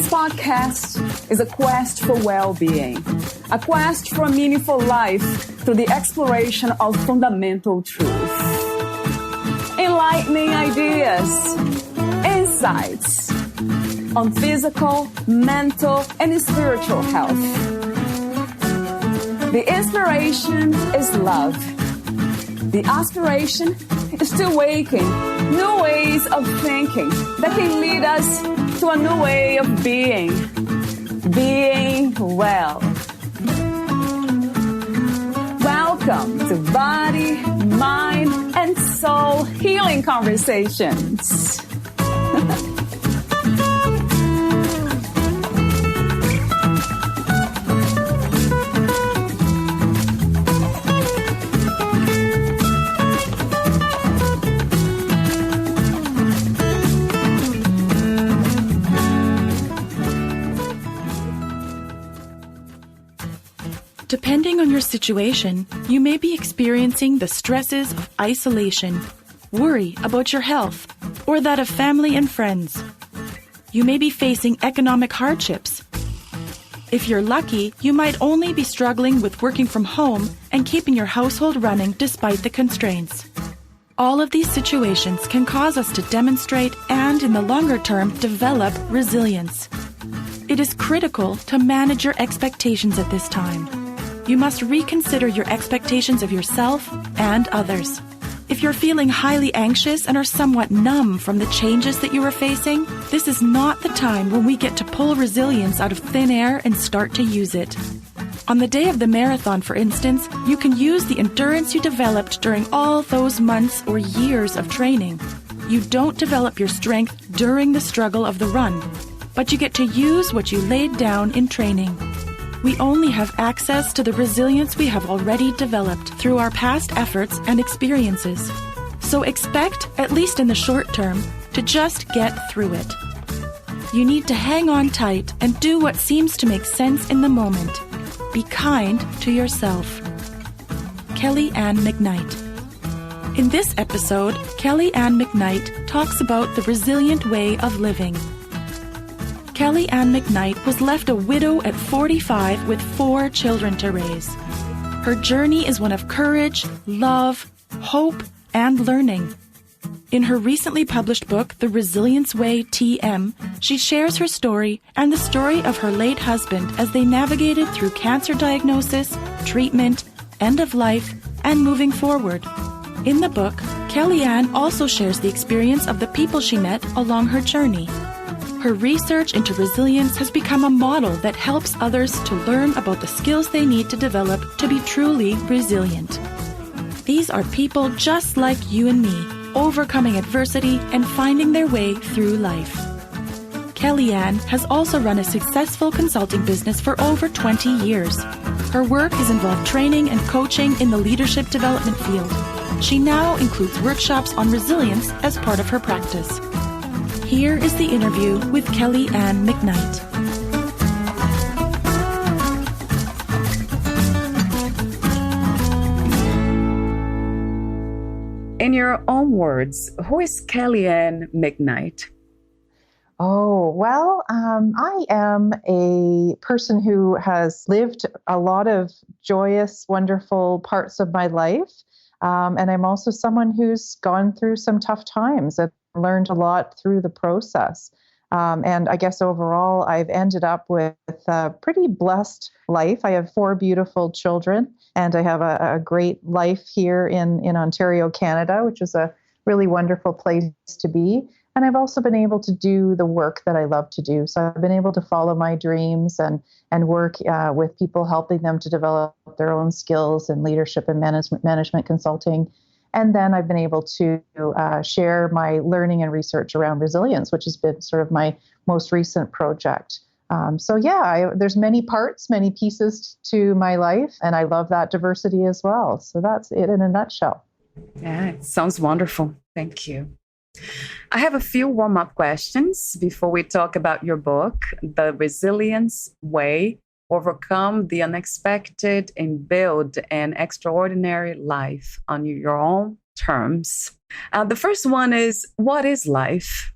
This podcast is a quest for well-being, a quest for a meaningful life through the exploration of fundamental truth. Enlightening ideas, insights on physical, mental, and spiritual health. The inspiration is love. The aspiration is to awaken new ways of thinking that can lead us to a new way of being well. Welcome to Body, Mind, and Soul Healing Conversations. Depending on your situation, you may be experiencing the stresses of isolation, worry about your health, or that of family and friends. You may be facing economic hardships. If you're lucky, you might only be struggling with working from home and keeping your household running despite the constraints. All of these situations can cause us to demonstrate and, in the longer term, develop resilience. It is critical to manage your expectations at this time. You must reconsider your expectations of yourself and others. If you're feeling highly anxious and are somewhat numb from the changes that you are facing, this is not the time when we get to pull resilience out of thin air and start to use it. On the day of the marathon, for instance, you can use the endurance you developed during all those months or years of training. You don't develop your strength during the struggle of the run, but you get to use what you laid down in training. We only have access to the resilience we have already developed through our past efforts and experiences. So expect, at least in the short term, to just get through it. You need to hang on tight and do what seems to make sense in the moment. Be kind to yourself. Ann McKnight. In this episode, Ann McKnight talks about the resilient way of living. Ann McKnight was left a widow at 45 with 4 children to raise. Her journey is one of courage, love, hope, and learning. In her recently published book, The Resilience Way TM, she shares her story and the story of her late husband as they navigated through cancer diagnosis, treatment, end of life, and moving forward. In the book, Ann also shares the experience of the people she met along her journey. Her research into resilience has become a model that helps others to learn about the skills they need to develop to be truly resilient. These are people just like you and me, overcoming adversity and finding their way through life. Ann has also run a successful consulting business for over 20 years. Her work has involved training and coaching in the leadership development field. She now includes workshops on resilience as part of her practice. Here is the interview with Ann McKnight. In your own words, who is Ann McKnight? Oh, well, I am a person who has lived a lot of joyous, wonderful parts of my life. And I'm also someone who's gone through some tough times and learned a lot through the process. And I guess overall, I've ended up with a pretty blessed life. I have 4 beautiful children, and I have a great life here in Ontario, Canada, which is a really wonderful place to be. And I've also been able to do the work that I love to do. So I've been able to follow my dreams and work with people, helping them to develop their own skills in leadership and management consulting. And then I've been able to share my learning and research around resilience, which has been sort of my most recent project. There's many parts, many pieces to my life, and I love that diversity as well. So that's it in a nutshell. Yeah, it sounds wonderful. Thank you. I have a few warm-up questions before we talk about your book, The Resilience Way, Overcome the Unexpected and Build an Extraordinary Life on your own terms. The first one is, what is life?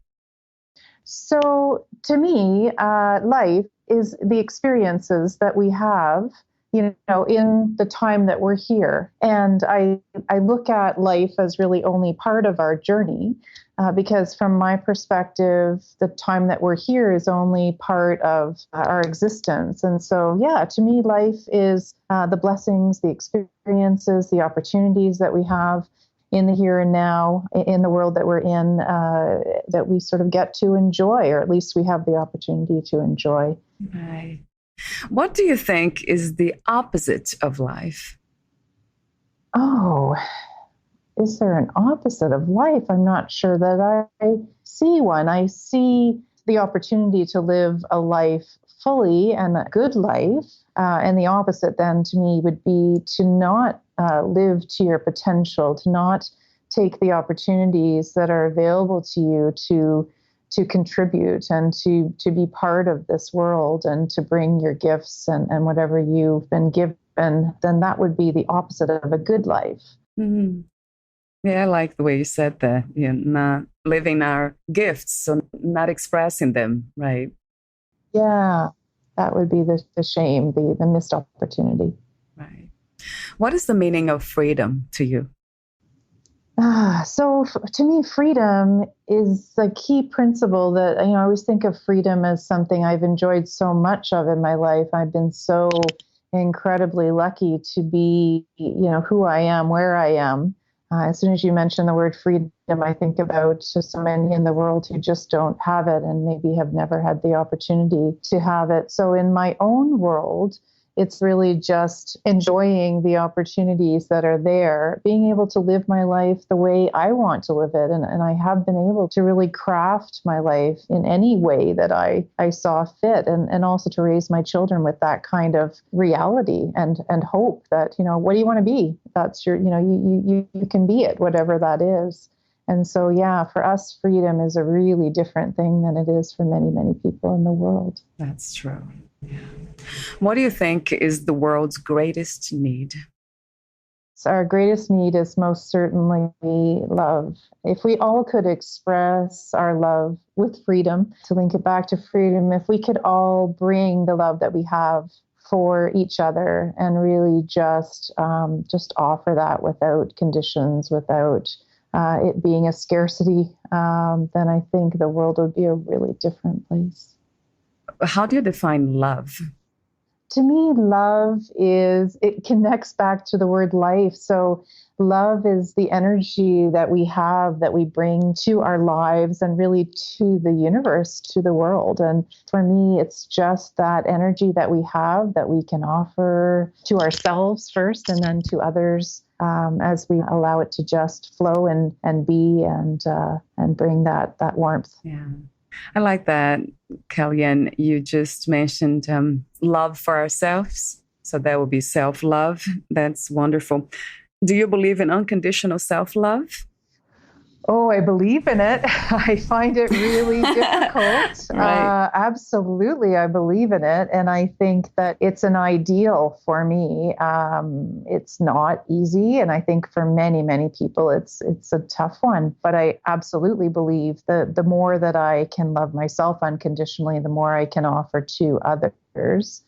So to me, life is the experiences that we have, in the time that we're here. And I look at life as really only part of our journey, because from my perspective, the time that we're here is only part of our existence. And so, yeah, to me, life is the blessings, the experiences, the opportunities that we have in the here and now, in the world that we're in, that we sort of get to enjoy, or at least we have the opportunity to enjoy. Right. What do you think is the opposite of life? Oh, is there an opposite of life? I'm not sure that I see one. I see the opportunity to live a life fully and a good life. And the opposite then to me would be to not live to your potential, to not take the opportunities that are available to you to contribute and to be part of this world and to bring your gifts and whatever you've been given. Then that would be the opposite of a good life. Mm-hmm. Yeah, I like the way you said that. Not living our gifts, so not expressing them, right? Yeah, that would be the shame, the missed opportunity. Right. What is the meaning of freedom to you? So to me, freedom is a key principle that, I always think of freedom as something I've enjoyed so much of in my life. I've been so incredibly lucky to be, who I am, where I am. As soon as you mention the word freedom, I think about just so many in the world who just don't have it and maybe have never had the opportunity to have it. So in my own world, it's really just enjoying the opportunities that are there, being able to live my life the way I want to live it. And I have been able to really craft my life in any way that I saw fit, and also to raise my children with that kind of reality and hope that, what do you want to be? That's your, you can be it, whatever that is. And so, yeah, for us, freedom is a really different thing than it is for many, many people in the world. That's true. Yeah. What do you think is the world's greatest need? So our greatest need is most certainly love. If we all could express our love with freedom, to link it back to freedom, if we could all bring the love that we have for each other and really just offer that without conditions, without it being a scarcity, then I think the world would be a really different place. How do you define love? To me, love it connects back to the word life. So love is the energy that we have, that we bring to our lives and really to the universe, to the world. And for me, it's just that energy that we have that we can offer to ourselves first and then to others, as we allow it to just flow and be and bring that warmth. Yeah. I like that, Kellyanne. You just mentioned love for ourselves. So that would be self-love. That's wonderful. Do you believe in unconditional self-love? Oh, I believe in it. I find it really difficult. Right. Absolutely, I believe in it. And I think that it's an ideal for me. It's not easy. And I think for many, many people, it's a tough one. But I absolutely believe that the more that I can love myself unconditionally, the more I can offer to others.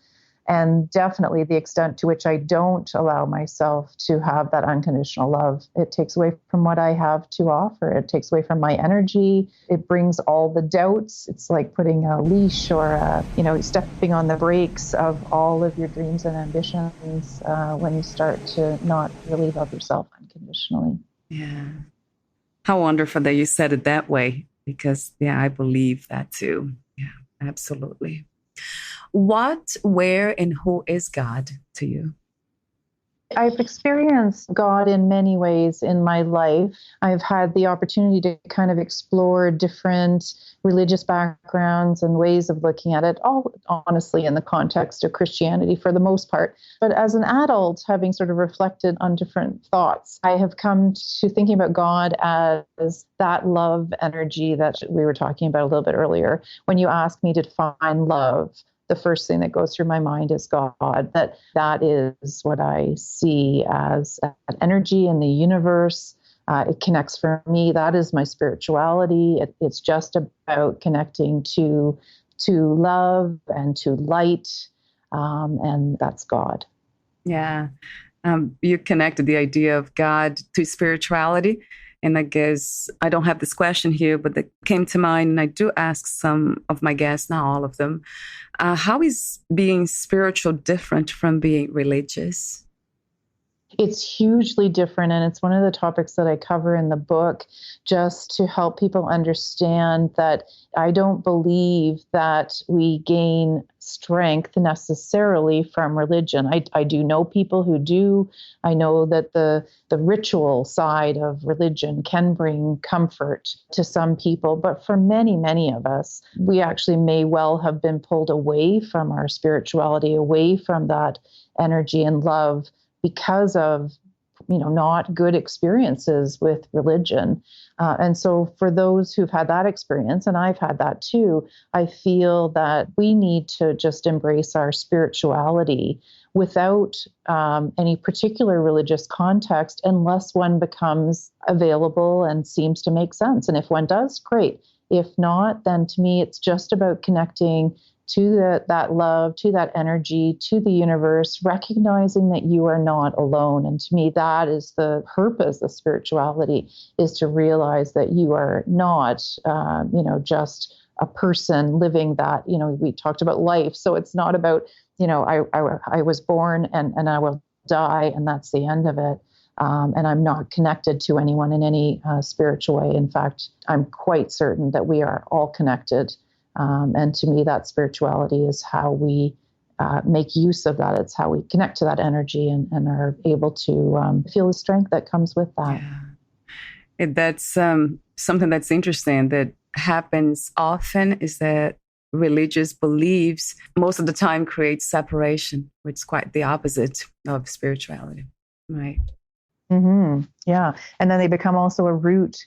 And definitely the extent to which I don't allow myself to have that unconditional love, it takes away from what I have to offer. It takes away from my energy. It brings all the doubts. It's like putting a leash or, stepping on the brakes of all of your dreams and ambitions when you start to not really love yourself unconditionally. Yeah. How wonderful that you said it that way, because, I believe that too. Yeah, absolutely. What, where, and who is God to you? I've experienced God in many ways in my life. I've had the opportunity to kind of explore different religious backgrounds and ways of looking at it, all honestly in the context of Christianity for the most part. But as an adult, having sort of reflected on different thoughts, I have come to thinking about God as that love energy that we were talking about a little bit earlier. When you ask me to define love, the first thing that goes through my mind is God, that is what I see as an energy in the universe, It connects for me. That is my spirituality. It's just about connecting to love and to light, and that's God. Yeah. You connected the idea of God to spirituality. And I guess I don't have this question here, but that came to mind. And I do ask some of my guests, not all of them, how is being spiritual different from being religious? It's hugely different. And it's one of the topics that I cover in the book, just to help people understand that I don't believe that we gain strength necessarily from religion. I do know people who do. I know that the ritual side of religion can bring comfort to some people. But for many, many of us, we actually may well have been pulled away from our spirituality, away from that energy and love, because of not good experiences with religion. And so for those who've had that experience, and I've had that too, I feel that we need to just embrace our spirituality without any particular religious context, unless one becomes available and seems to make sense. And if one does, great. If not, then to me, it's just about connecting to that love, to that energy, to the universe, recognizing that you are not alone. And to me, that is the purpose of spirituality, is to realize that you are not, just a person living that, we talked about life. So it's not about, I was born and I will die, and that's the end of it. And I'm not connected to anyone in any spiritual way. In fact, I'm quite certain that we are all connected. And to me, that spirituality is how we make use of that. It's how we connect to that energy and are able to feel the strength that comes with that. Yeah. That's something that's interesting that happens often, is that religious beliefs most of the time create separation, which is quite the opposite of spirituality. Right. Mm-hmm. Yeah. And then they become also a route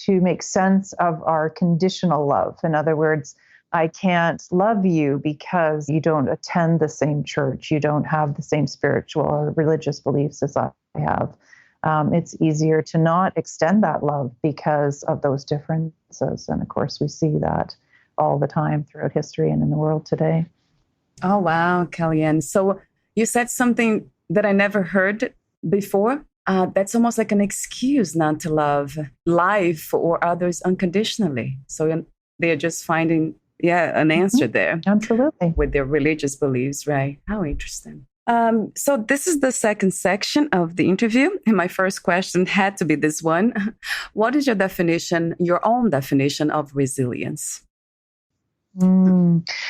to make sense of our conditional love. In other words, I can't love you because you don't attend the same church. You don't have the same spiritual or religious beliefs as I have. It's easier to not extend that love because of those differences. And of course, we see that all the time throughout history and in the world today. Oh, wow, Kellyanne. So you said something that I never heard before. That's almost like an excuse not to love life or others unconditionally. So they're just finding, an answer there. Absolutely. With their religious beliefs, right? How interesting. So this is the second section of the interview. And my first question had to be this one. What is your own definition of resilience?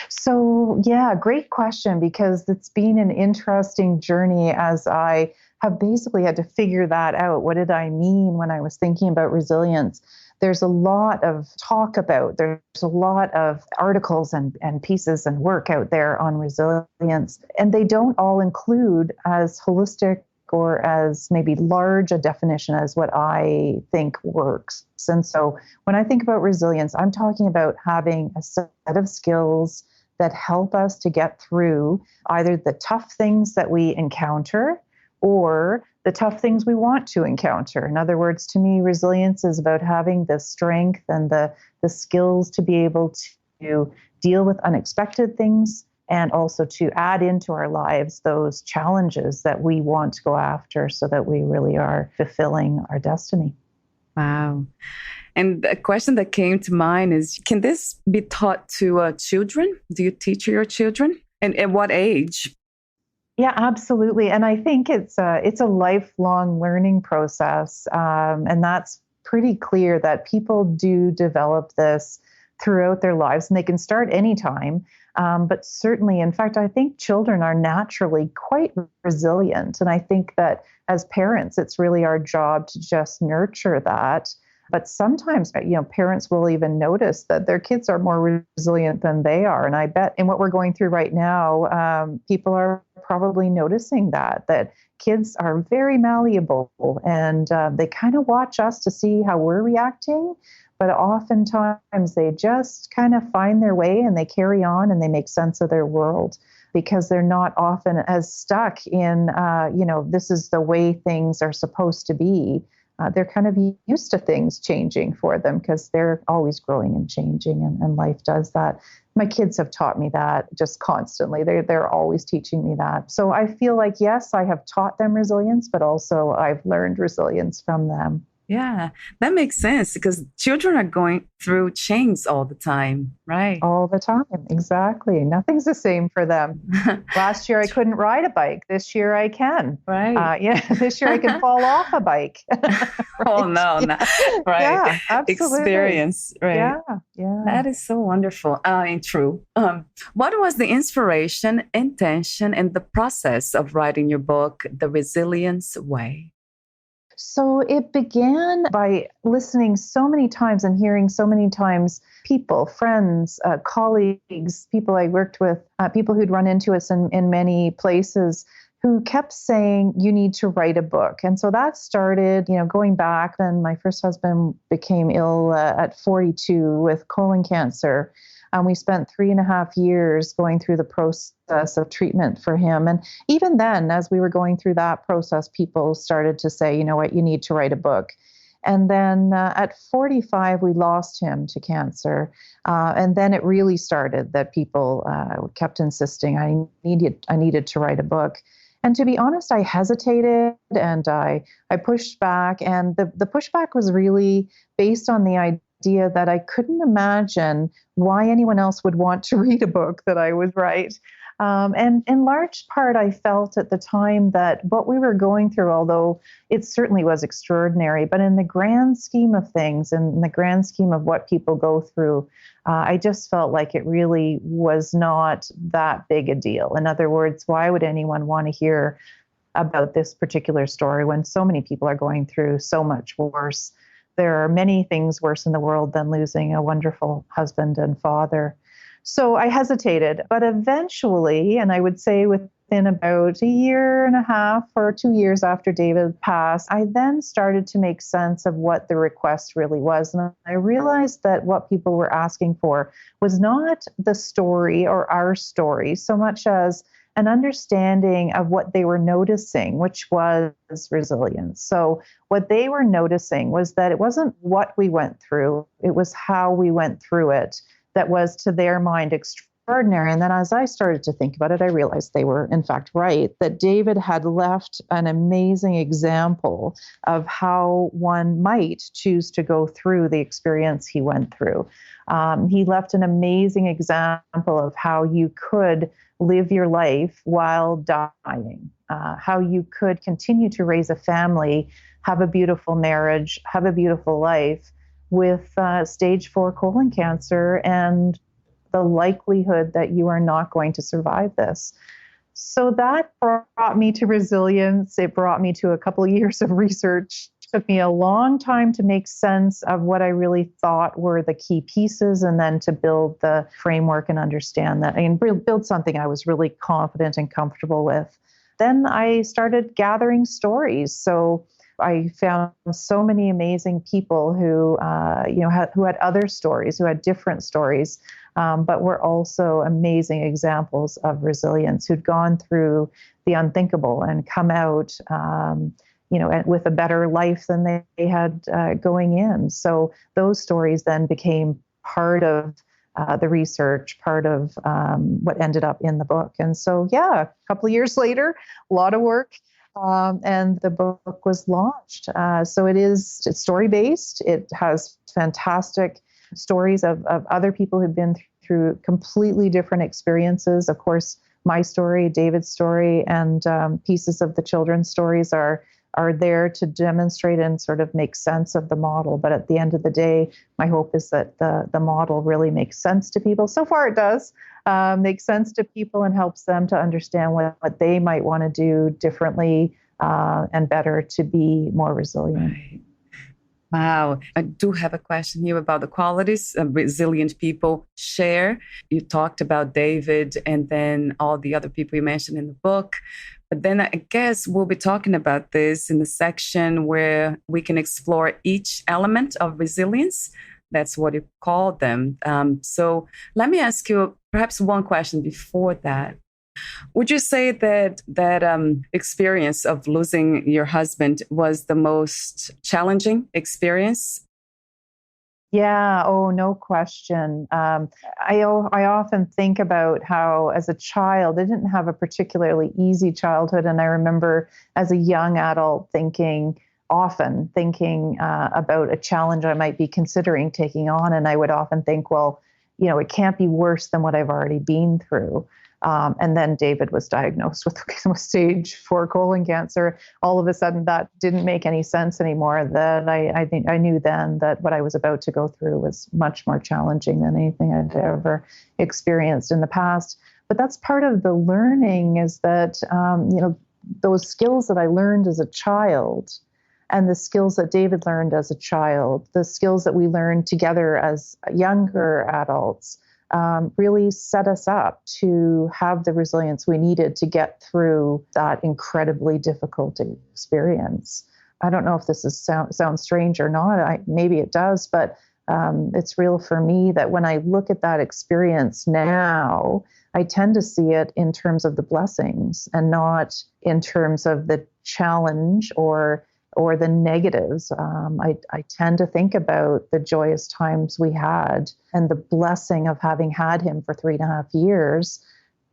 So, great question, because it's been an interesting journey as I have basically had to figure that out. What did I mean when I was thinking about resilience? There's a lot of talk about, there's a lot of articles and pieces and work out there on resilience, and they don't all include as holistic or as maybe large a definition as what I think works. And so when I think about resilience, I'm talking about having a set of skills that help us to get through either the tough things that we encounter or the tough things we want to encounter. In other words, to me, resilience is about having the strength and the skills to be able to deal with unexpected things, and also to add into our lives those challenges that we want to go after so that we really are fulfilling our destiny. Wow. And a question that came to mind is, can this be taught to children? Do you teach your children? And at what age? Yeah, absolutely. And I think it's a lifelong learning process. And that's pretty clear that people do develop this throughout their lives, and they can start anytime. But certainly, in fact, I think children are naturally quite resilient. And I think that as parents, it's really our job to just nurture that. But sometimes, parents will even notice that their kids are more resilient than they are. And I bet in what we're going through right now, people are probably noticing that kids are very malleable, and they kind of watch us to see how we're reacting. But oftentimes they just kind of find their way and they carry on and they make sense of their world, because they're not often as stuck in, this is the way things are supposed to be. they're kind of used to things changing for them because they're always growing and changing, and life does that. My kids have taught me that just constantly. They're always teaching me that. So I feel like, yes, I have taught them resilience, but also I've learned resilience from them. Yeah, that makes sense because children are going through change all the time, right? All the time. Exactly. Nothing's the same for them. Last year, I couldn't ride a bike. This year, I can. Right. This year, I can fall off a bike. Oh, no, no. Right. Yeah, absolutely. Experience, right? Yeah, yeah. That is so wonderful and true. What was the inspiration, intention, and the process of writing your book, The Resilience Way? So it began by listening so many times and hearing so many times people, friends, colleagues, people I worked with, people who'd run into us in many places who kept saying, you need to write a book. And so that started, going back. Then my first husband became ill at 42 with colon cancer. We spent 3.5 years going through the process of treatment for him. And even then, as we were going through that process, people started to say, you know what, you need to write a book. And then at 45, we lost him to cancer. And then it really started that people kept insisting I needed to write a book. And to be honest, I hesitated and I pushed back. And the pushback was really based on the idea that I couldn't imagine why anyone else would want to read a book that I would write. And in large part, I felt at the time that what we were going through, although it certainly was extraordinary, but in the grand scheme of things, and in the grand scheme of what people go through, I just felt like it really was not that big a deal. In other words, why would anyone want to hear about this particular story when so many people are going through so much worse? There are many things worse in the world than losing a wonderful husband and father. So I hesitated, but eventually, and I would say within about 1.5 or 2 years after David passed, I then started to make sense of what the request really was. And I realized that what people were asking for was not the story or our story so much as an understanding of what they were noticing, which was resilience. So what they were noticing was that it wasn't what we went through, it was how we went through it that was, to their mind, extraordinary. And then as I started to think about it, I realized they were, in fact, right, that David had left an amazing example of how one might choose to go through the experience he went through. He left an amazing example of how you could live your life while dying, how you could continue to raise a family, have a beautiful marriage, have a beautiful life with stage 4 colon cancer and the likelihood that you are not going to survive this. So that brought me to resilience. It brought me to a couple of years of research. It took me a long time to make sense of what I really thought were the key pieces, and then to build the framework and understand that, and build something I was really confident and comfortable with. Then I started gathering stories. So I found so many amazing people who, who had other stories, who had different stories, but were also amazing examples of resilience, who'd gone through the unthinkable and come out, with a better life than they had going in. So those stories then became part of the research, part of what ended up in the book. And so, a couple of years later, a lot of work. And the book was launched. So it's story-based. It has fantastic stories of other people who've been through completely different experiences. Of course, my story, David's story, and pieces of the children's stories are there to demonstrate and sort of make sense of the model. But at the end of the day, my hope is that the model really makes sense to people. So far it does make sense to people and helps them to understand what they might want to do differently and better to be more resilient. Right. Wow. I do have a question here about the qualities resilient people share. You talked about David and then all the other people you mentioned in the book. But then I guess we'll be talking about this in the section where we can explore each element of resilience. That's what you call them. So let me ask you perhaps one question before that. Would you say that experience of losing your husband was the most challenging experience? Yeah, oh, no question. I often think about how, as a child, I didn't have a particularly easy childhood. And I remember as a young adult often thinking about a challenge I might be considering taking on. And I would often think, well, it can't be worse than what I've already been through. And then David was diagnosed with stage 4 colon cancer. All of a sudden, that didn't make any sense anymore. That I think I knew then that what I was about to go through was much more challenging than anything I'd ever experienced in the past. But that's part of the learning, is that those skills that I learned as a child, and the skills that David learned as a child, the skills that we learned together as younger adults, really set us up to have the resilience we needed to get through that incredibly difficult experience. I don't know if this sounds strange or not. Maybe it does, but it's real for me that when I look at that experience now, I tend to see it in terms of the blessings and not in terms of the challenge or the negatives. I tend to think about the joyous times we had and the blessing of having had him for 3.5 years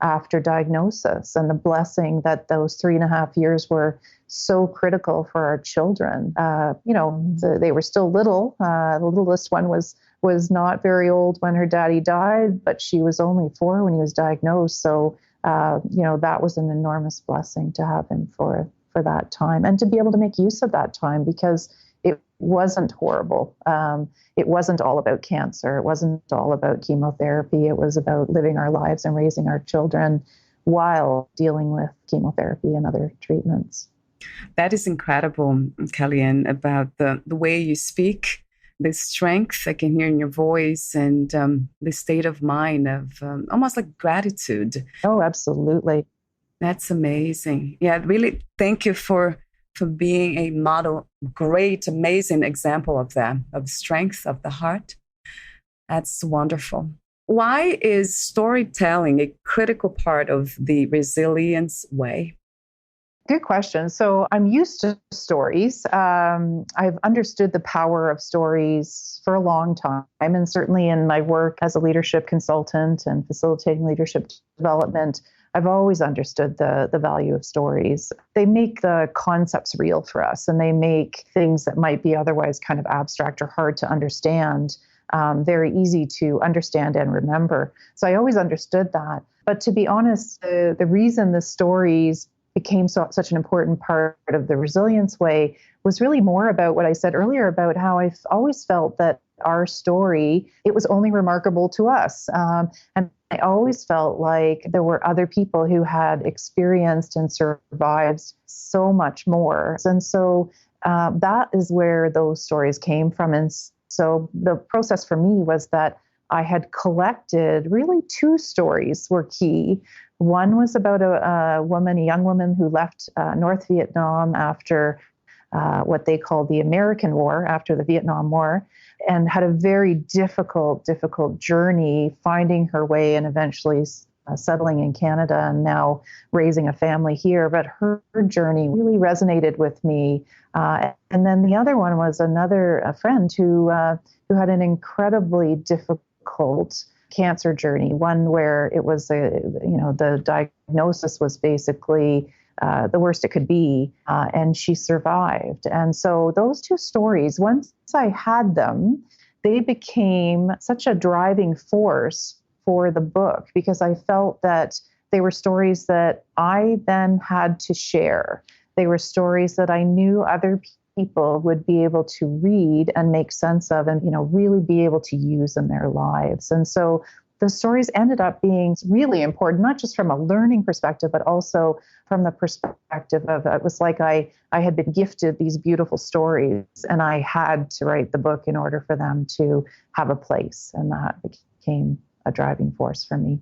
after diagnosis, and the blessing that those 3.5 years were so critical for our children. They were still little. The littlest one was not very old when her daddy died, but she was only 4 when he was diagnosed. So, that was an enormous blessing to have him for that time, and to be able to make use of that time, because it wasn't horrible. It wasn't all about cancer. It wasn't all about chemotherapy. It was about living our lives and raising our children while dealing with chemotherapy and other treatments. That is incredible, Kellyanne, about the way you speak, the strength I can hear in your voice, and the state of mind of almost like gratitude. Oh, absolutely. That's amazing. Yeah, really, thank you for being a model, great, amazing example of that, of strength of the heart. That's wonderful. Why is storytelling a critical part of the resilience way? Good question. So I'm used to stories. I've understood the power of stories for a long time, and certainly in my work as a leadership consultant and facilitating leadership development, I've always understood the value of stories. They make the concepts real for us, and they make things that might be otherwise kind of abstract or hard to understand very easy to understand and remember. So I always understood that. But to be honest, the reason the stories became such an important part of the resilience way was really more about what I said earlier about how I've always felt that our story, it was only remarkable to us. And I always felt like there were other people who had experienced and survived so much more. And so that is where those stories came from. And so the process for me was that I had collected really 2 stories were key. One was about a young woman who left North Vietnam after what they call the American War, after the Vietnam War, and had a very difficult journey finding her way and eventually settling in Canada and now raising a family here. But her journey really resonated with me. And then the other one was a friend who had an incredibly difficult cancer journey, one where it was the diagnosis was basically the worst it could be, and she survived. And so those 2 stories, once I had them, they became such a driving force for the book, because I felt that they were stories that I then had to share. They were stories that I knew other people would be able to read and make sense of and, really be able to use in their lives. And so the stories ended up being really important, not just from a learning perspective, but also from the perspective of it was like I had been gifted these beautiful stories, and I had to write the book in order for them to have a place. And that became a driving force for me.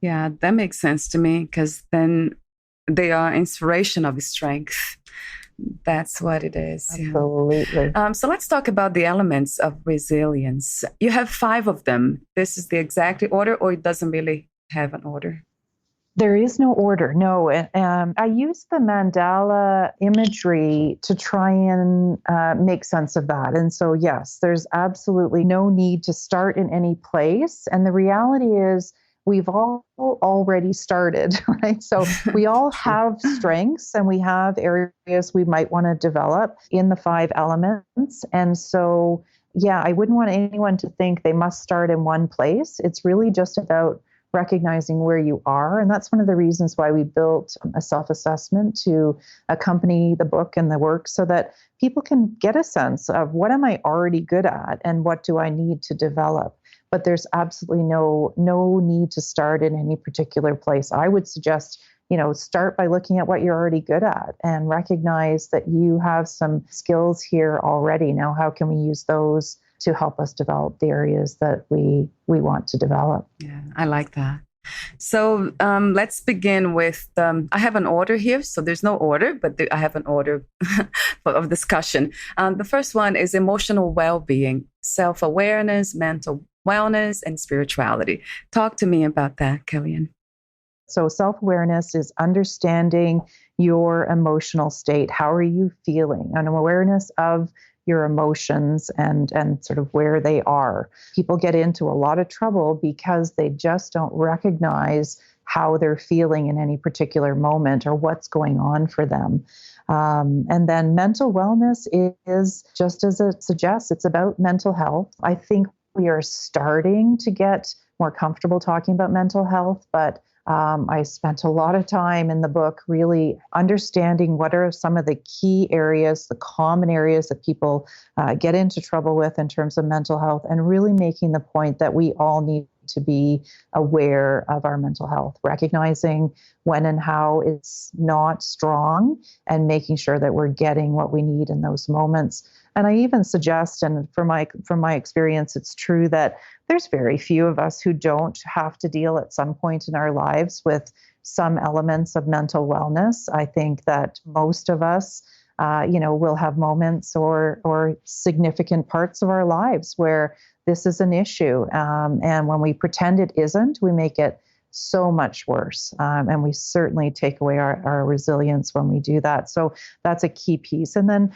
Yeah, that makes sense to me, because then they are inspiration of strength. That's what it is. Absolutely. Yeah. So let's talk about the elements of resilience. You have 5 of them. This is the exact order, or it doesn't really have an order? There is no order, no. I use the mandala imagery to try and make sense of that. And so, yes, there's absolutely no need to start in any place. And the reality is, we've all already started, right? So we all have strengths and we have areas we might want to develop in the 5 elements. And so, yeah, I wouldn't want anyone to think they must start in one place. It's really just about recognizing where you are. And that's one of the reasons why we built a self-assessment to accompany the book and the work, so that people can get a sense of what am I already good at and what do I need to develop. But there's absolutely no need to start in any particular place. I would suggest, start by looking at what you're already good at and recognize that you have some skills here already. Now, how can we use those to help us develop the areas that we want to develop? Yeah, I like that. So let's begin with, I have an order here. So there's no order, but I have an order of discussion. The first one is emotional well-being, self-awareness, mental wellness, and spirituality. Talk to me about that, Killian. So self-awareness is understanding your emotional state. How are you feeling? An awareness of your emotions and sort of where they are. People get into a lot of trouble because they just don't recognize how they're feeling in any particular moment or what's going on for them. And then mental wellness is, just as it suggests, it's about mental health. I think we are starting to get more comfortable talking about mental health, but I spent a lot of time in the book really understanding what are some of the key areas, the common areas that people get into trouble with in terms of mental health, and really making the point that we all need to be aware of our mental health, recognizing when and how it's not strong, and making sure that we're getting what we need in those moments. And I even suggest, and from my experience, it's true that there's very few of us who don't have to deal at some point in our lives with some elements of mental wellness. I think that most of us, will have moments or significant parts of our lives where this is an issue. And when we pretend it isn't, we make it so much worse. And we certainly take away our resilience when we do that. So that's a key piece. And then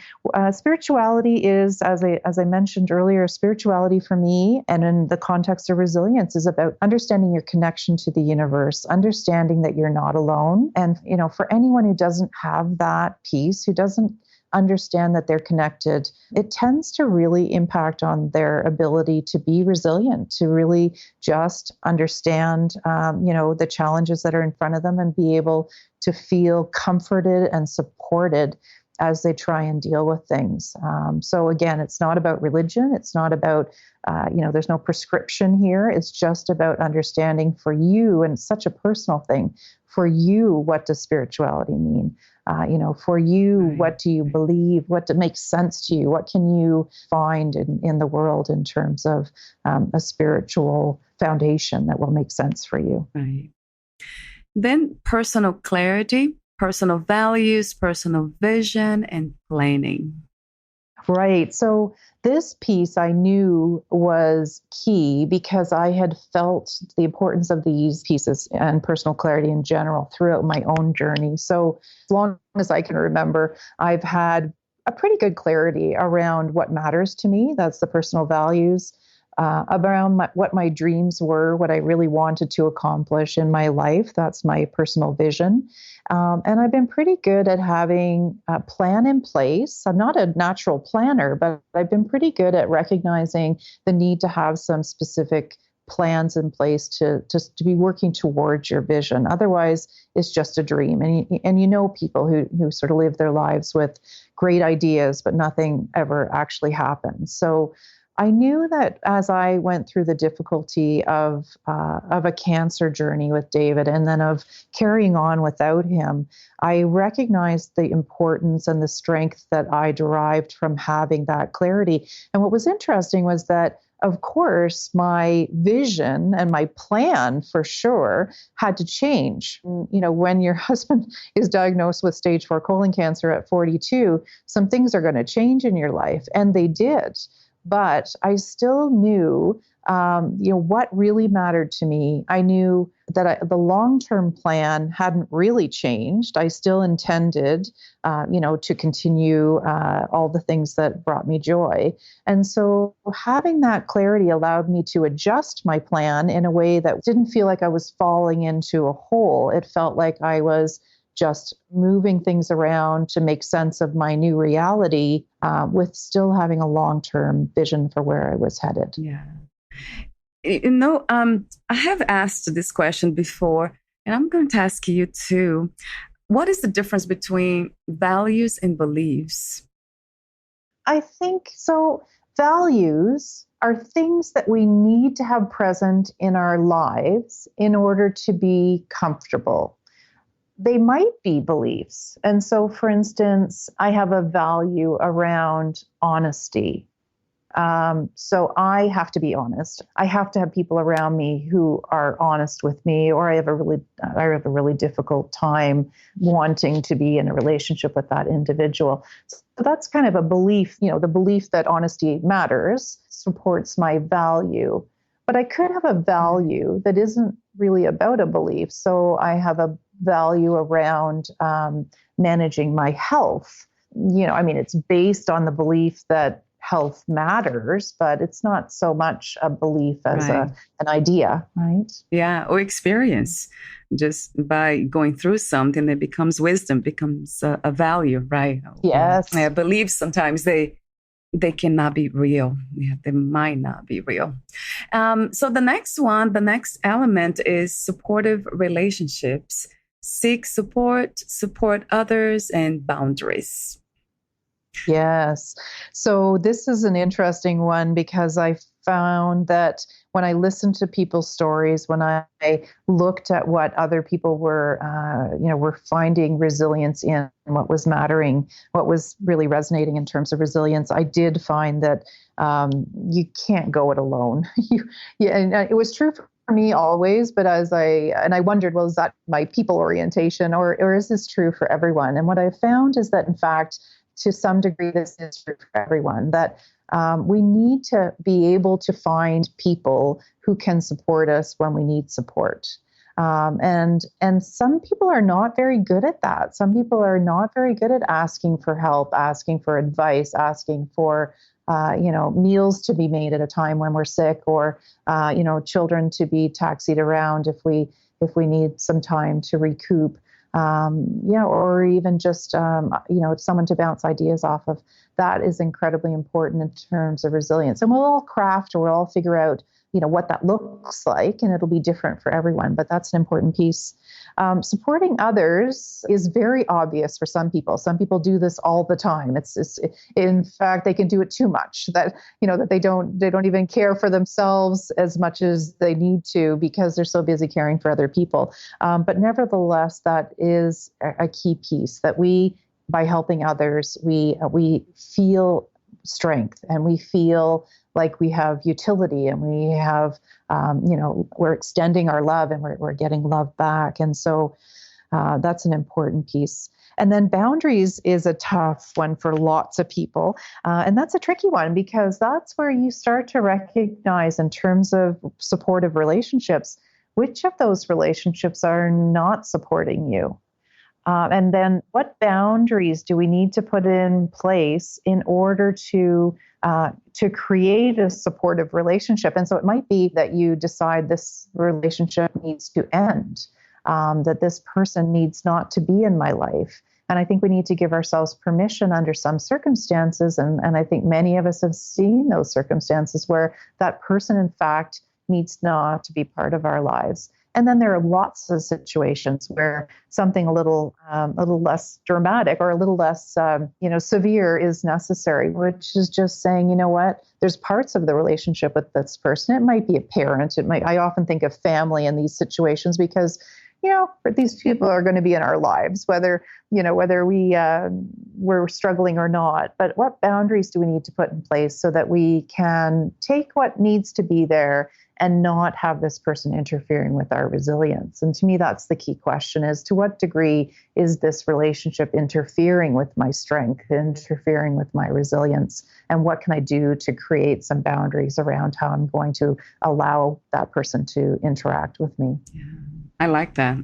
spirituality is, as I mentioned earlier, spirituality for me, and in the context of resilience, is about understanding your connection to the universe, understanding that you're not alone. And, for anyone who doesn't have that piece, who doesn't understand that they're connected, it tends to really impact on their ability to be resilient, to really just understand, the challenges that are in front of them and be able to feel comforted and supported as they try and deal with things. So again, it's not about religion. It's not about, there's no prescription here. It's just about understanding for you, and it's such a personal thing, for you, what does spirituality mean? For you, right. What do you believe? What makes sense to you? What can you find in the world in terms of a spiritual foundation that will make sense for you? Right. Then personal clarity, personal values, personal vision, and planning. Right. So this piece I knew was key because I had felt the importance of these pieces and personal clarity in general throughout my own journey. So as long as I can remember, I've had a pretty good clarity around what matters to me. That's the personal values, around what my dreams were, what I really wanted to accomplish in my life. That's my personal vision. And I've been pretty good at having a plan in place. I'm not a natural planner, but I've been pretty good at recognizing the need to have some specific plans in place to be working towards your vision. Otherwise, it's just a dream. And people who sort of live their lives with great ideas, but nothing ever actually happens. So I knew that as I went through the difficulty of a cancer journey with David, and then of carrying on without him, I recognized the importance and the strength that I derived from having that clarity. And what was interesting was that, of course, my vision and my plan for sure had to change. When your husband is diagnosed with stage 4 colon cancer at 42, some things are going to change in your life, and they did. But I still knew, what really mattered to me. I knew the long-term plan hadn't really changed. I still intended, to continue all the things that brought me joy. And so having that clarity allowed me to adjust my plan in a way that didn't feel like I was falling into a hole. It felt like I was just moving things around to make sense of my new reality, with still having a long-term vision for where I was headed. Yeah. I have asked this question before, and I'm going to ask you too. What is the difference between values and beliefs? I think so. Values are things that we need to have present in our lives in order to be comfortable. They might be beliefs. And so, for instance, I have a value around honesty. So I have to be honest. I have to have people around me who are honest with me, or I have a really difficult time wanting to be in a relationship with that individual. So that's kind of a belief, the belief that honesty matters supports my value. But I could have a value that isn't really about a belief. So I have a value around managing my health. It's based on the belief that health matters, but it's not so much a belief as an idea, right? Yeah, or experience. Just by going through something, it becomes wisdom, becomes a value, right? Yes. Yeah, beliefs sometimes they cannot be real. Yeah, they might not be real. So the next element is supportive relationships. Seek support others, and boundaries. Yes. So this is an interesting one because I found that when I listened to people's stories, when I looked at what other people were finding resilience in, what was mattering, what was really resonating in terms of resilience, I did find that you can't go it alone. And it was true for me always, but I wondered, well, is that my people orientation, or is this true for everyone? And what I found is that, in fact, to some degree, this is true for everyone, that we need to be able to find people who can support us when we need support. And some people are not very good at that. Some people are not very good at asking for help, asking for advice, asking for meals to be made at a time when we're sick, or children to be taxied around if we need some time to recoup. Or even just, someone to bounce ideas off of. That is incredibly important in terms of resilience. And we'll all craft, or we'll all figure out, what that looks like, and it'll be different for everyone, but that's an important piece. Supporting others is very obvious for some people. Some people do this all the time. In fact, they can do it too much, that they don't even care for themselves as much as they need to because they're so busy caring for other people. But nevertheless, that is a key piece, that by helping others, we feel strength, and we feel like we have utility, and we have, we're extending our love, and we're getting love back. And so that's an important piece. And then boundaries is a tough one for lots of people. And that's a tricky one, because that's where you start to recognize, in terms of supportive relationships, which of those relationships are not supporting you. And then what boundaries do we need to put in place in order to create a supportive relationship? And so it might be that you decide this relationship needs to end, that this person needs not to be in my life. And I think we need to give ourselves permission under some circumstances. And I think many of us have seen those circumstances where that person, in fact, needs not to be part of our lives. And then there are lots of situations where something a little less dramatic, or a little less, severe is necessary, which is just saying, you know what, there's parts of the relationship with this person. It might be a parent. I often think of family in these situations, because, these people are going to be in our lives, whether we're struggling or not. But what boundaries do we need to put in place so that we can take what needs to be there and not have this person interfering with our resilience? And to me, that's the key question, is to what degree is this relationship interfering with my strength, interfering with my resilience? And what can I do to create some boundaries around how I'm going to allow that person to interact with me? Yeah. I like that.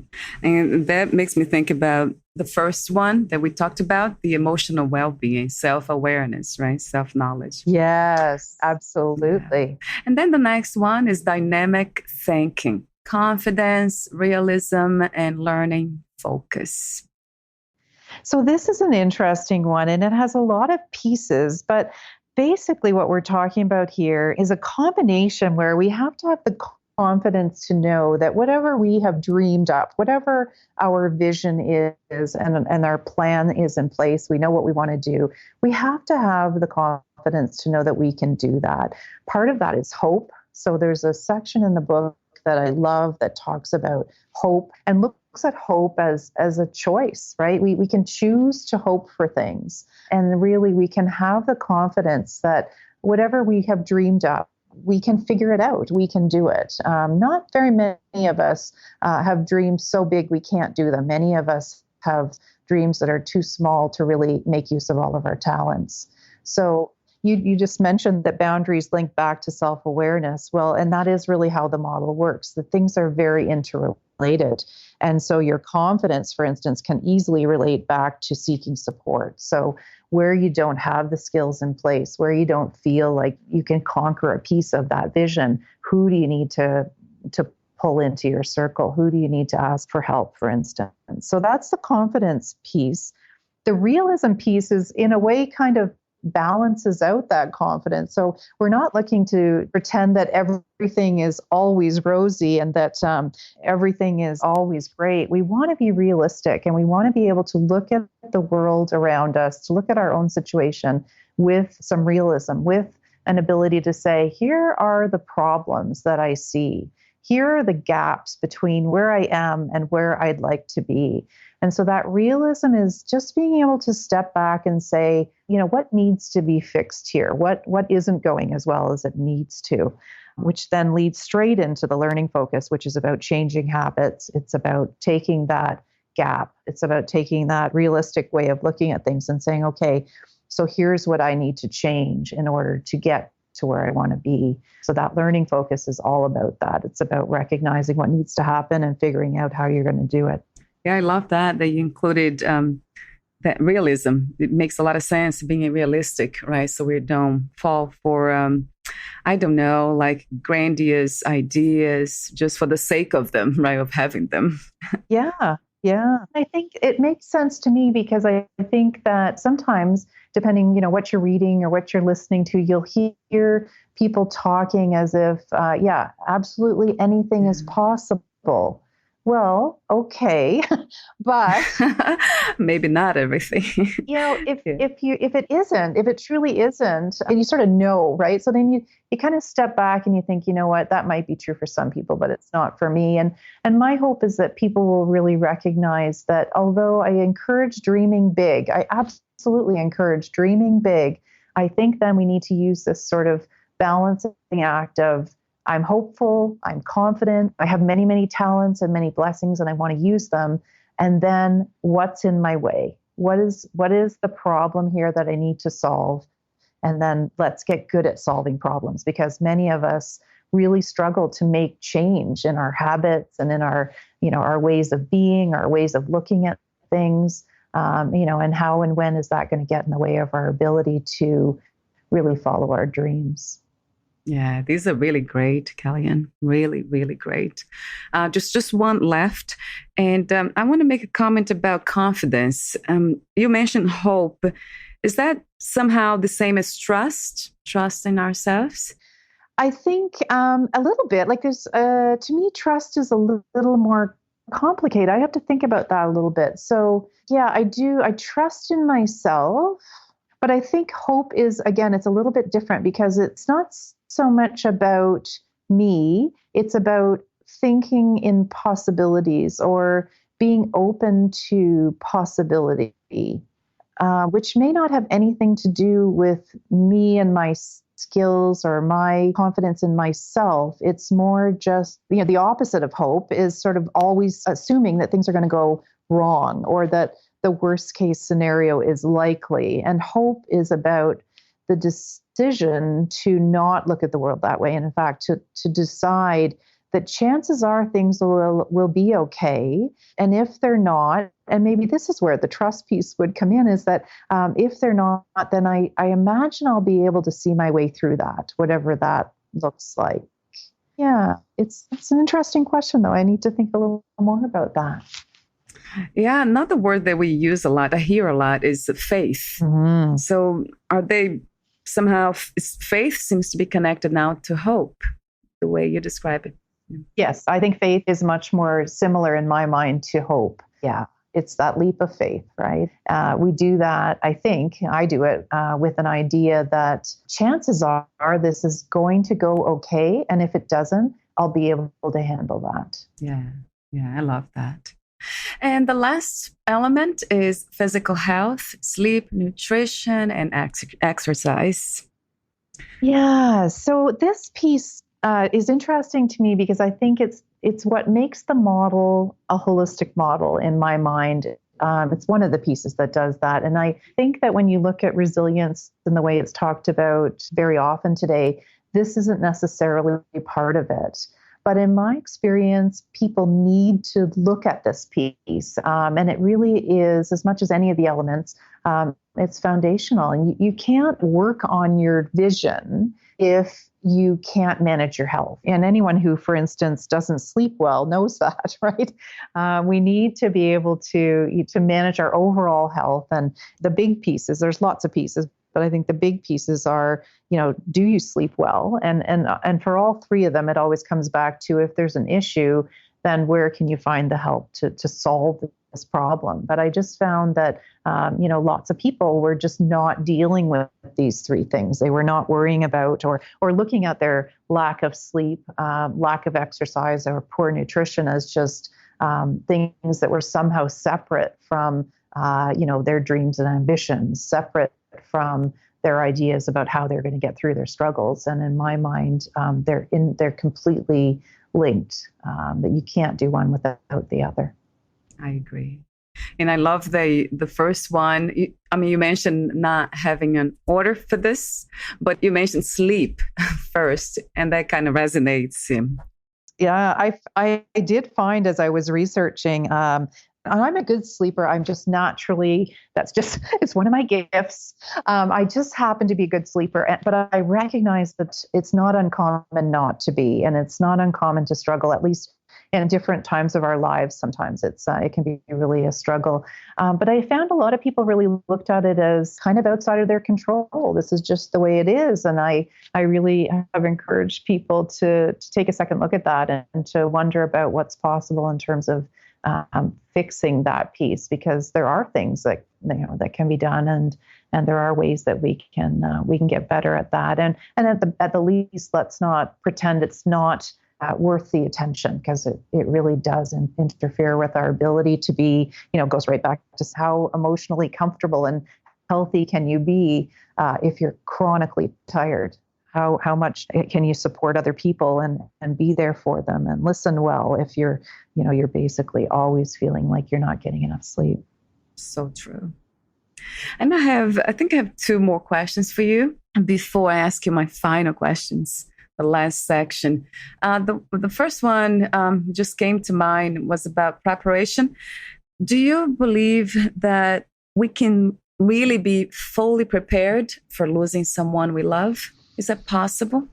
And that makes me think about the first one that we talked about, the emotional well-being, self-awareness, right? Self-knowledge. Yes, Yeah. absolutely. And then the next one is dynamic thinking, confidence, realism, and learning focus. So this is an interesting one and it has a lot of pieces, but basically what we're talking about here is a combination where we have to have the confidence to know that whatever we have dreamed up, whatever our vision is and our plan is in place, we know what we want to do. We have to have the confidence to know that we can do that. Part of that is hope. So there's a section in the book that I love that talks about hope and looks at hope as a choice, right? We can choose to hope for things. And really, we can have the confidence that whatever we have dreamed up, we can figure it out. We can do it. Not very many of us have dreams so big we can't do them. Many of us have dreams that are too small to really make use of all of our talents. So you just mentioned that boundaries link back to self-awareness. Well, and that is really how the model works. The things are very interrelated. And so your confidence, for instance, can easily relate back to seeking support. So where you don't have the skills in place, where you don't feel like you can conquer a piece of that vision, who do you need to pull into your circle? Who do you need to ask for help, for instance? So that's the confidence piece. The realism piece is, in a way, kind of balances out that confidence. So we're not looking to pretend that everything is always rosy and that everything is always great. We want to be realistic and we want to be able to look at the world around us, to look at our own situation with some realism, with an ability to say, here are the problems that I see. Here are the gaps between where I am and where I'd like to be. And so that realism is just being able to step back and say, what needs to be fixed here? What isn't going as well as it needs to? Which then leads straight into the learning focus, which is about changing habits. It's about taking that gap. It's about taking that realistic way of looking at things and saying, okay, so here's what I need to change in order to get to where I want to be. So that learning focus is all about that. It's about recognizing what needs to happen and figuring out how you're going to do it. Yeah, I love that you included that realism. It makes a lot of sense being realistic, right? So we don't fall for, I don't know, like grandiose ideas just for the sake of them, right? Of having them. Yeah. I think it makes sense to me because I think that sometimes, depending, what you're reading or what you're listening to, you'll hear people talking as if, absolutely anything is possible. Well, okay, but maybe not everything. if it truly isn't, and you sort of know, right? So then you kind of step back and you think, you know what, that might be true for some people, but it's not for me. And my hope is that people will really recognize that although I encourage dreaming big, I absolutely encourage dreaming big. I think then we need to use this sort of balancing act of, I'm hopeful, I'm confident, I have many, many talents and many blessings and I want to use them. And then what's in my way? What is the problem here that I need to solve? And then let's get good at solving problems, because many of us really struggle to make change in our habits and in our, our ways of being, our ways of looking at things, and how and when is that going to get in the way of our ability to really follow our dreams? Yeah, these are really great, Kellyanne. Really, really great. Just one left. And I want to make a comment about confidence. You mentioned hope. Is that somehow the same as trust in ourselves? I think a little bit. Like there's, to me, trust is a little more complicated. I have to think about that a little bit. So yeah, I do. I trust in myself. But I think hope is, again, it's a little bit different because it's not so much about me. It's about thinking in possibilities or being open to possibility, which may not have anything to do with me and my skills or my confidence in myself. It's more just, the opposite of hope is sort of always assuming that things are going to go wrong or that the worst case scenario is likely. And hope is about the decision to not look at the world that way. And in fact, to decide that chances are things will be okay. And if they're not, and maybe this is where the trust piece would come in, is that if they're not, then I imagine I'll be able to see my way through that, whatever that looks like. Yeah, it's an interesting question, though. I need to think a little more about that. Yeah, another word that we use a lot, I hear a lot, is faith. Mm-hmm. So are they somehow, faith seems to be connected now to hope, the way you describe it. Yes, I think faith is much more similar in my mind to hope. Yeah, it's that leap of faith, right? We do that, I do it with an idea that chances are this is going to go okay. And if it doesn't, I'll be able to handle that. Yeah, I love that. And the last element is physical health, sleep, nutrition, and exercise. Yeah, so this piece is interesting to me because I think it's what makes the model a holistic model in my mind. It's one of the pieces that does that. And I think that when you look at resilience and the way it's talked about very often today, this isn't necessarily part of it. But in my experience, people need to look at this piece. And it really is, as much as any of the elements, it's foundational. And you can't work on your vision if you can't manage your health. And anyone who, for instance, doesn't sleep well knows that, right? We need to be able to manage our overall health. And the big pieces, there's lots of pieces, but I think the big pieces are, do you sleep well? And for all three of them, it always comes back to, if there's an issue, then where can you find the help to solve this problem? But I just found that, lots of people were just not dealing with these three things. They were not worrying about or looking at their lack of sleep, lack of exercise, or poor nutrition as just things that were somehow separate from, their dreams and ambitions, separate from their ideas about how they're going to get through their struggles. And in my mind, they're completely linked, that you can't do one without the other. I agree. And I love the first one. You mentioned not having an order for this, but you mentioned sleep first, and that kind of resonates. Yeah, I did find, as I was researching, I'm a good sleeper. I'm just naturally, it's one of my gifts. I just happen to be a good sleeper, but I recognize that it's not uncommon not to be, and it's not uncommon to struggle, at least in different times of our lives. Sometimes it can be really a struggle. But I found a lot of people really looked at it as kind of outside of their control. This is just the way it is. And I really have encouraged people to take a second look at that and to wonder about what's possible in terms of fixing that piece, because there are things that that can be done, and there are ways that we can get better at that. And at the least, let's not pretend it's not worth the attention, because it really does interfere with our ability to be, goes right back to how emotionally comfortable and healthy can you be if you're chronically tired. How much can you support other people and be there for them and listen well if you're basically always feeling like you're not getting enough sleep. So true. And I think I have two more questions for you before I ask you my final questions, the last section. The first one just came to mind, was about preparation. Do you believe that we can really be fully prepared for losing someone we love? Is that possible?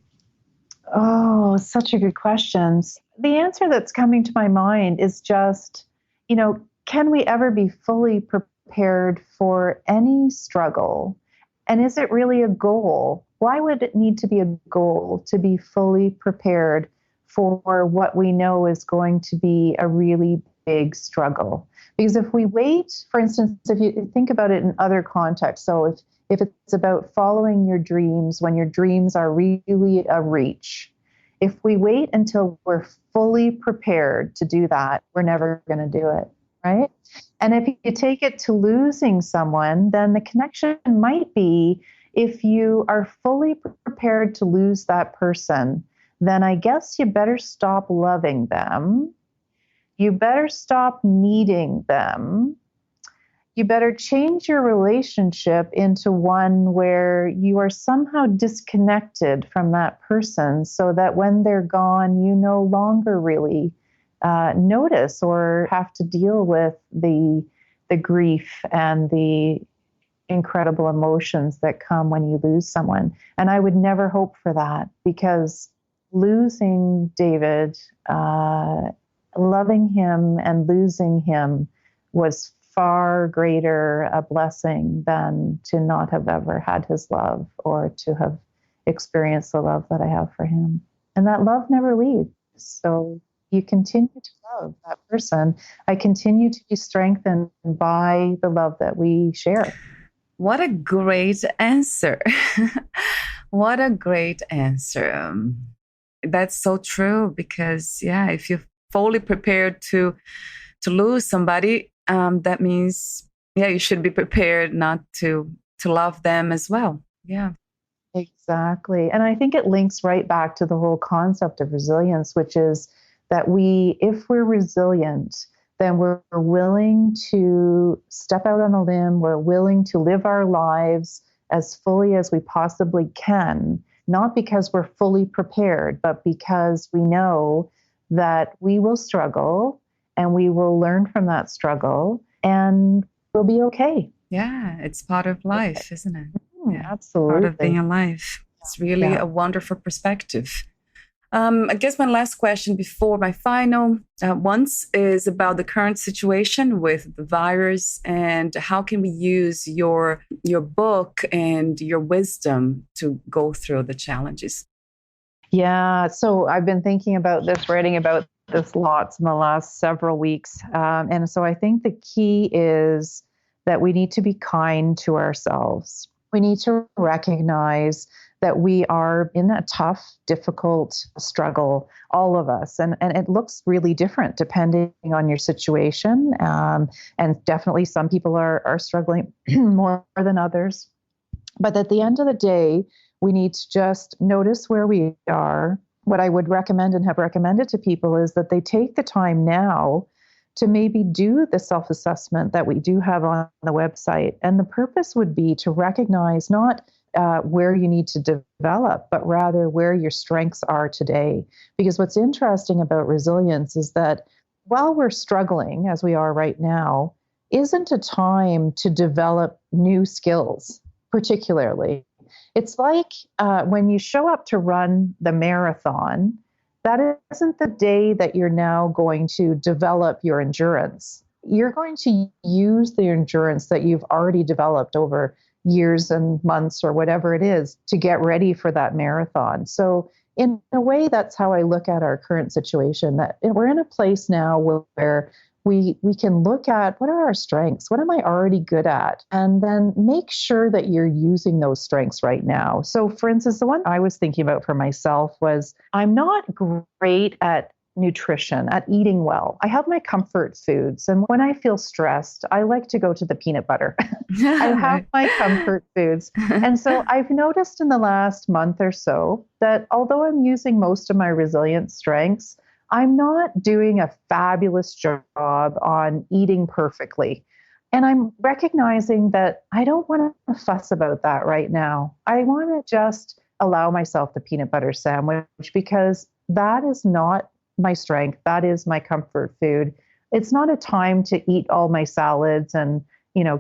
Oh, such a good question. The answer that's coming to my mind is just, can we ever be fully prepared for any struggle? And is it really a goal? Why would it need to be a goal to be fully prepared for what we know is going to be a really big struggle? Because if we wait, for instance, if you think about it in other contexts, so if it's about following your dreams when your dreams are really a reach, if we wait until we're fully prepared to do that, we're never going to do it, right? And if you take it to losing someone, then the connection might be, if you are fully prepared to lose that person, then I guess you better stop loving them. You better stop needing them. you better change your relationship into one where you are somehow disconnected from that person so that when they're gone, you no longer really notice or have to deal with the grief and the incredible emotions that come when you lose someone. And I would never hope for that, because losing David, loving him and losing him was far greater a blessing than to not have ever had his love or to have experienced the love that I have for him. And that love never leaves. So you continue to love that person. I continue to be strengthened by the love that we share. What a great answer. What a great answer. That's so true, because if you're fully prepared to lose somebody, that means you should be prepared not to love them as well. Yeah. Exactly. And I think it links right back to the whole concept of resilience, which is that if we're resilient, then we're willing to step out on a limb. We're willing to live our lives as fully as we possibly can, not because we're fully prepared, but because we know that we will struggle and we will learn from that struggle and we'll be okay. Yeah, it's part of life, isn't it? Absolutely. Part of being alive. It's really a wonderful perspective. I guess my last question before my final ones is about the current situation with the virus, and how can we use your book and your wisdom to go through the challenges? Yeah, so I've been thinking about this, writing about this lots in the last several weeks. And so I think the key is that we need to be kind to ourselves. We need to recognize that we are in a tough, difficult struggle, all of us. And it looks really different depending on your situation. And definitely some people are struggling more than others. But at the end of the day, we need to just notice where we are. What I would recommend and have recommended to people is that they take the time now to maybe do the self-assessment that we do have on the website. And the purpose would be to recognize not where you need to develop, but rather where your strengths are today. Because what's interesting about resilience is that while we're struggling, as we are right now, isn't a time to develop new skills, particularly. It's like when you show up to run the marathon, that isn't the day that you're now going to develop your endurance. You're going to use the endurance that you've already developed over years and months or whatever it is to get ready for that marathon. So in a way, that's how I look at our current situation, that we're in a place now where we can look at what are our strengths? What am I already good at? And then make sure that you're using those strengths right now. So for instance, the one I was thinking about for myself was I'm not great at nutrition, at eating well. I have my comfort foods. And when I feel stressed, I like to go to the peanut butter. I have my comfort foods. And so I've noticed in the last month or so that although I'm using most of my resilient strengths, I'm not doing a fabulous job on eating perfectly. And I'm recognizing that I don't want to fuss about that right now. I want to just allow myself the peanut butter sandwich because that is not my strength. That is my comfort food. It's not a time to eat all my salads and,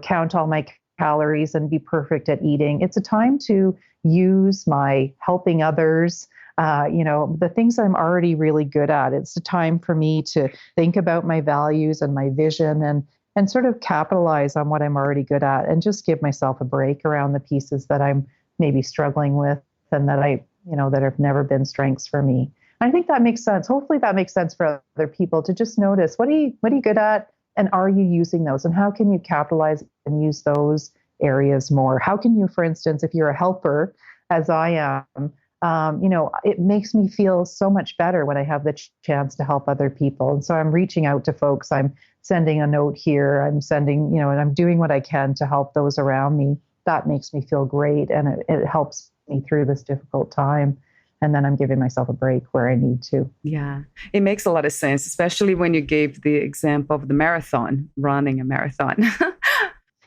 count all my calories and be perfect at eating. It's a time to use my helping others, the things I'm already really good at. It's a time for me to think about my values and my vision and sort of capitalize on what I'm already good at and just give myself a break around the pieces that I'm maybe struggling with and that that have never been strengths for me. I think that makes sense. Hopefully that makes sense for other people to just notice what are you good at and are you using those and how can you capitalize and use those areas more? How can you, for instance, if you're a helper, as I am, it makes me feel so much better when I have the chance to help other people. And so I'm reaching out to folks. I'm sending a note here. I'm sending, and I'm doing what I can to help those around me. That makes me feel great. And it helps me through this difficult time. And then I'm giving myself a break where I need to. Yeah, it makes a lot of sense, especially when you gave the example of the marathon, running a marathon.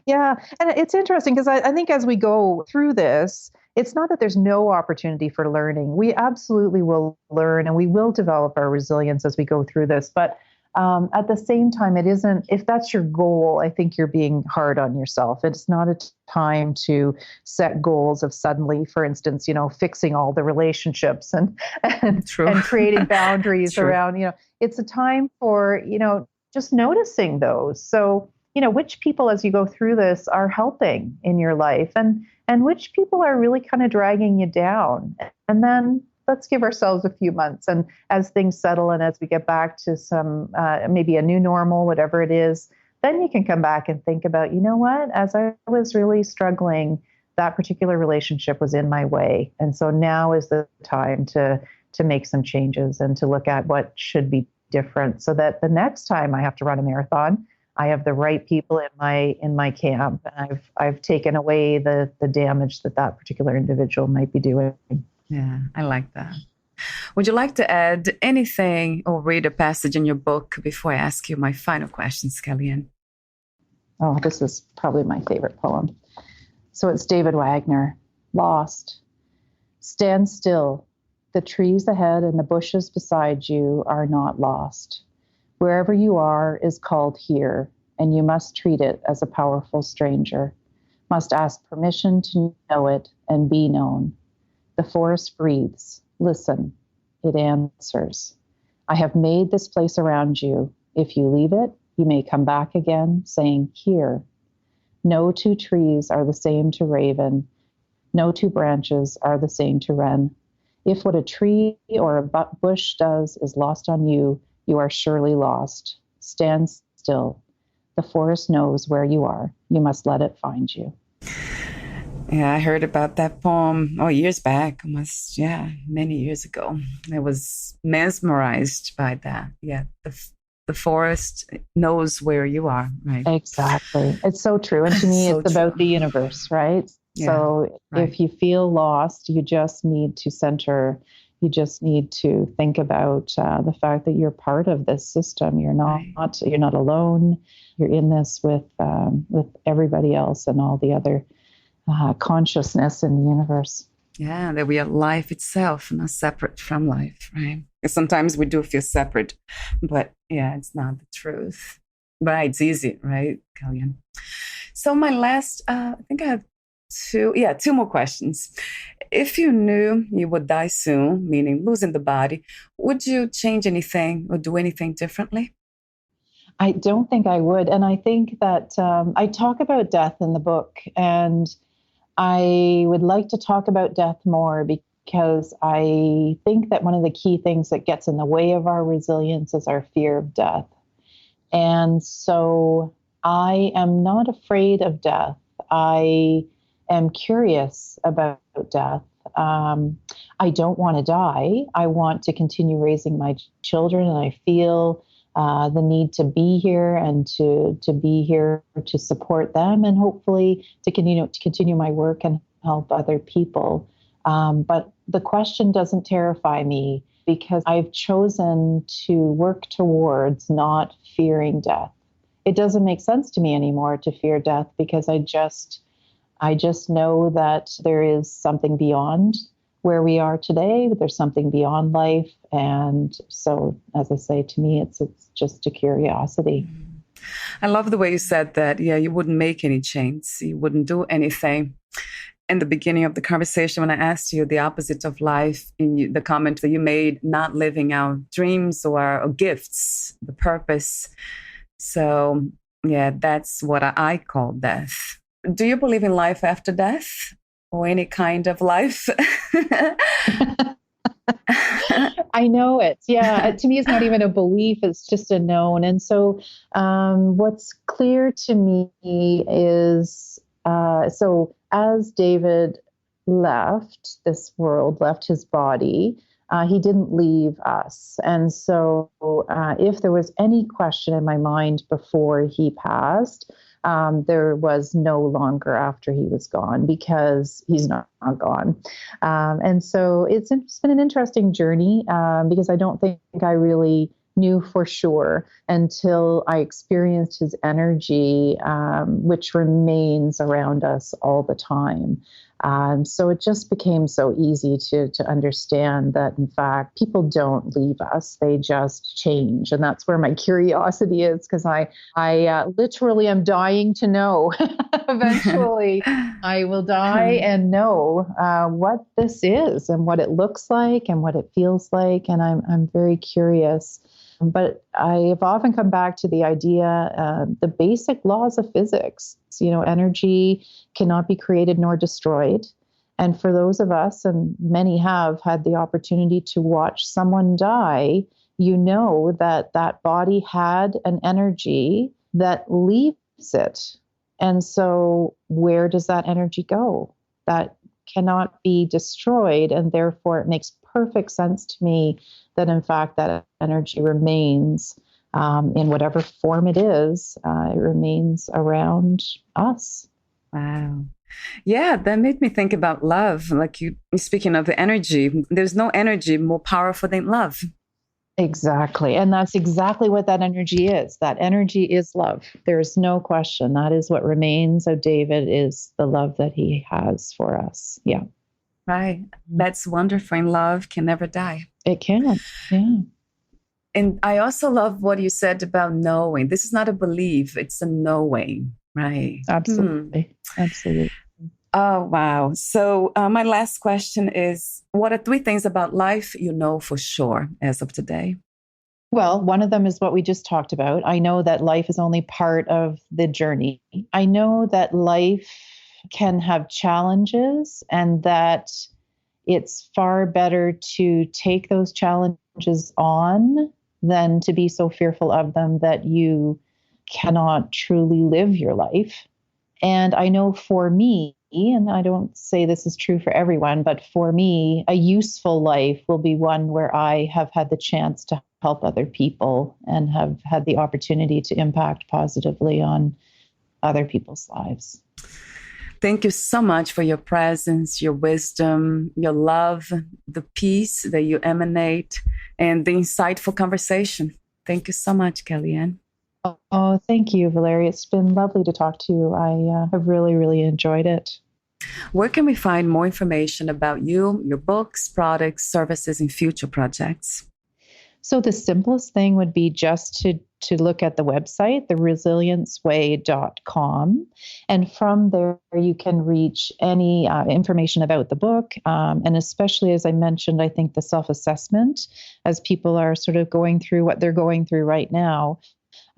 Yeah. And it's interesting because I think as we go through this, it's not that there's no opportunity for learning. We absolutely will learn and we will develop our resilience as we go through this. But at the same time, it isn't, if that's your goal, I think you're being hard on yourself. It's not a time to set goals of suddenly, for instance, fixing all the relationships and creating boundaries around, it's a time for, just noticing those. So, which people as you go through this are helping in your life and which people are really kind of dragging you down. And then let's give ourselves a few months. And as things settle and as we get back to some, maybe a new normal, whatever it is, then you can come back and think about, you know what, as I was really struggling, that particular relationship was in my way. And so now is the time to make some changes and to look at what should be different so that the next time I have to run a marathon, I have the right people in my camp. And I've taken away the damage that particular individual might be doing. Yeah, I like that. Would you like to add anything or read a passage in your book before I ask you my final questions, Kellyanne? Oh, this is probably my favorite poem. So it's David Wagner, Lost. Stand still. The trees ahead and the bushes beside you are not lost. Wherever you are is called here, and you must treat it as a powerful stranger, must ask permission to know it and be known. The forest breathes. Listen. It answers. I have made this place around you. If you leave it, you may come back again, saying, here. No two trees are the same to raven. No two branches are the same to wren. If what a tree or a bush does is lost on you, you are surely lost. Stand still. The forest knows where you are. You must let it find you. Yeah, I heard about that poem, years back, many years ago. I was mesmerized by that. Yeah, the forest knows where you are, right? Exactly. It's so true. And to me, it's about the universe, right? Yeah, so if you feel lost, you just need to center. You just need to think about the fact that you're part of this system. You're not alone. You're in this with everybody else and all the other consciousness in the universe. Yeah, that we are life itself, not separate from life, right? Sometimes we do feel separate, but it's not the truth. But it's easy, right, Kellyanne? So my last, I think I have two more questions. If you knew you would die soon, meaning losing the body, would you change anything or do anything differently? I don't think I would. And I think that I talk about death in the book, and I would like to talk about death more because I think that one of the key things that gets in the way of our resilience is our fear of death. And so I am not afraid of death. I am curious about death. I don't want to die. I want to continue raising my children, and I feel the need to be here and to be here to support them and hopefully to continue my work and help other people. But the question doesn't terrify me because I've chosen to work towards not fearing death. It doesn't make sense to me anymore to fear death because I just know that there is something beyond where we are today. There's something beyond life. And so, as I say, to me, it's just a curiosity. I love the way you said that. Yeah, you wouldn't make any change. You wouldn't do anything. In the beginning of the conversation, when I asked you the opposite of life, in the comment that you made, not living our dreams or gifts, the purpose. So, that's what I call death. Do you believe in life after death or any kind of life? I know it. Yeah. To me, it's not even a belief. It's just a known. And so what's clear to me is, so as David left this world, left his body, he didn't leave us. And so if there was any question in my mind before he passed, there was no longer after he was gone because he's not gone. And so it's been an interesting journey because I don't think I really knew for sure until I experienced his energy, which remains around us all the time. So it just became so easy to understand that, in fact, people don't leave us. They just change. And that's where my curiosity is, because I literally am dying to know. Eventually, I will die and know what this is and what it looks like and what it feels like. And I'm very curious. But I've often come back to the idea, the basic laws of physics. Energy cannot be created nor destroyed. And for those of us, and many have had the opportunity to watch someone die, that that body had an energy that leaves it. And so where does that energy go? That cannot be destroyed. And therefore, it makes perfect sense to me that, in fact, that energy remains in whatever form it is. It remains around us. Wow. Yeah, that made me think about love. Like you speaking of the energy, there's no energy more powerful than love. Exactly. And that's exactly what that energy is. That energy is love. There's no question. That is what remains of David, is the love that he has for us. Yeah. Right. That's wonderful. And love can never die. It can. Yeah. And I also love what you said about knowing. This is not a belief, it's a knowing, right? Absolutely. Absolutely. Oh, wow. So my last question is, what are 3 things about life you know for sure as of today? Well, one of them is what we just talked about. I know that life is only part of the journey. I know that life can have challenges, and that it's far better to take those challenges on than to be so fearful of them that you cannot truly live your life. And I know for me, and I don't say this is true for everyone, but for me, a useful life will be one where I have had the chance to help other people and have had the opportunity to impact positively on other people's lives. Thank you so much for your presence, your wisdom, your love, the peace that you emanate, and the insightful conversation. Thank you so much, Kellyanne. Oh, thank you, Valeria. It's been lovely to talk to you. I have really, really enjoyed it. Where can we find more information about you, your books, products, services, and future projects? So the simplest thing would be just to look at the website, theresilienceway.com. And from there, you can reach any information about the book. And especially, as I mentioned, I think the self-assessment, as people are sort of going through what they're going through right now,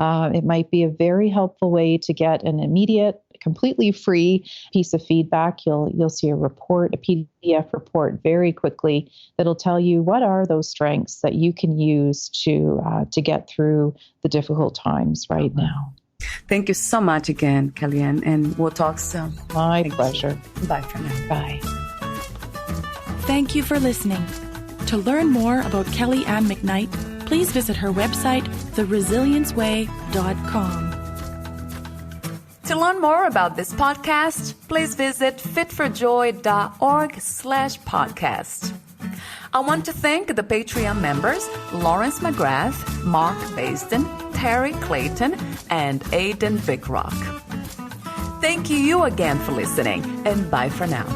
it might be a very helpful way to get an immediate, completely free piece of feedback. You'll see a report, a PDF report very quickly that'll tell you what are those strengths that you can use to get through the difficult times right now. Thank you so much again, Kellyanne, and we'll talk soon. My pleasure. Bye for now. Bye. Thank you for listening. To learn more about Kelly Ann McKnight, please visit her website, theresilienceway.com. To learn more about this podcast, please visit fitforjoy.org/podcast. I want to thank the Patreon members, Lawrence McGrath, Mark Basden, Terry Clayton, and Aidan Vickrock. Thank you again for listening, and bye for now.